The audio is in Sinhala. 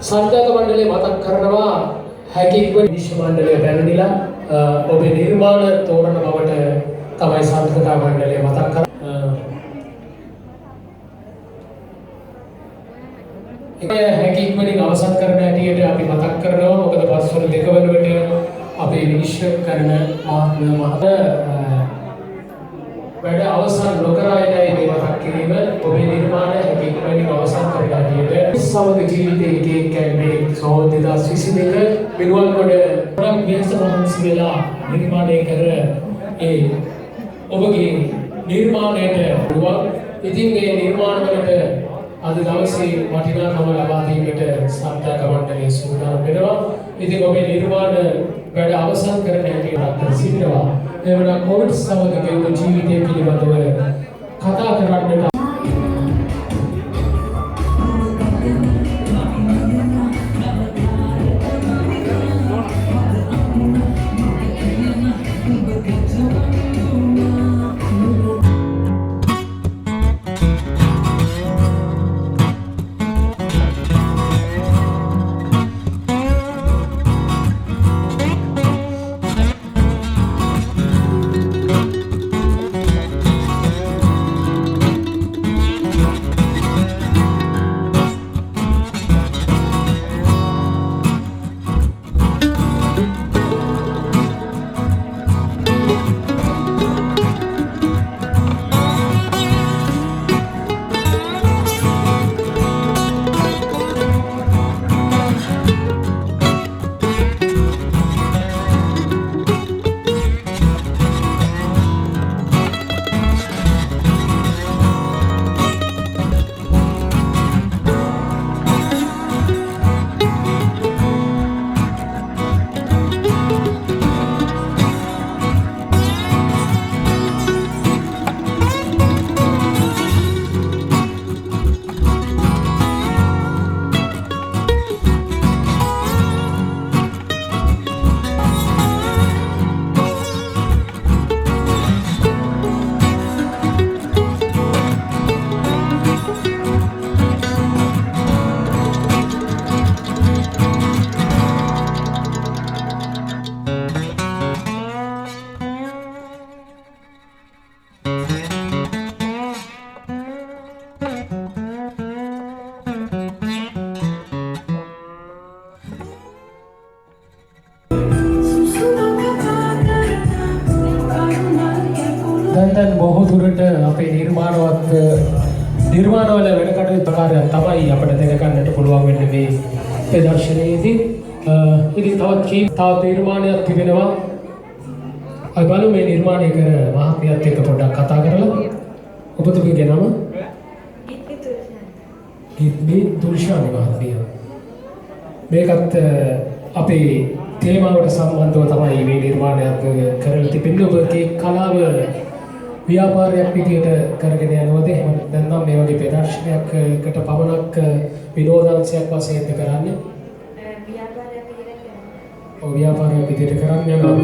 සංජාත මණ්ඩලය මතක් කරනවා හැකියික්ම විශ්ව මණ්ඩලය පැනනිලා ඔබේ නිර්මාණ තෝරන බවට තමයි සංස්කෘතික මණ්ඩලය මතක් කරන්නේ. හැකියික්මනින් අවසන් කරන හැටියට අපි මතක් කරනවා මොකද පස්වර දෙක වෙනුවට අපේ විනිශ්චය කරන මහත් වැඩ අවසන් නොකර යයි මේ මතක් කිරීම ඔබේ නිර්මාණ හැකියික්මනින් අවසන් කරන හැටියට සමග ජීවිතයේ කැම්පේන් සෝ 2022 මිනුවන්ගොඩ ප්‍රම් විශ්වවිද්‍යාලය වෙලා නිර්මාණය කර ඒ ඔබගේ නිර්මාණයට ඉතින් මේ නිර්මාණ වලට අද දවසේ වටිනාකම ලබා දීමට සංජාත මණ්ඩලය සූදානම් වෙනවා. ඉතින් ඔබේ නිර්මාණ වැඩ අවසන් කරන හැටියට සිටිනවා. එවන කොවිඩ් සමග ගෙවුණු ජීවිතය පිළිබඳව කතා කරන්නට දැන් බොහෝ දුරට අපේ නිර්මාණවල වැඩ කටයුතු ප්‍රකාරයක් තමයි අපිට දැනගන්නට පුළුවන් වෙන්නේ මේ ප්‍රදර්ශනයේදී. ඉතින් තවත් නිර්මාණයක් තිබෙනවා. අපි බලමු මේ නිර්මාණය කර මහත්මියත් එක්ක පොඩ්ඩක් කතා කරලා. ඔබතුමීගේ නම? ගිත්බි තුල්ෂානි මහත්මිය. මේකත් අපේ තේමාවට සම්බන්ධව තමයි මේ නිර්මාණයක් කරලා තිබෙන්නේ. ඔබ කේක් කලාව ව්‍යාපාරයක් විදියට කරගෙන යනවද? එහෙම නැත්නම් මේ වගේ ප්‍රදර්ශනයකට පමණක් විනෝදාංශයක් වශයෙන් කරන්නේ? ව්‍යාපාරයක් විදියට කරනවා. ඔව් ව්‍යාපාරයක් විදියට කරන්න යනවා.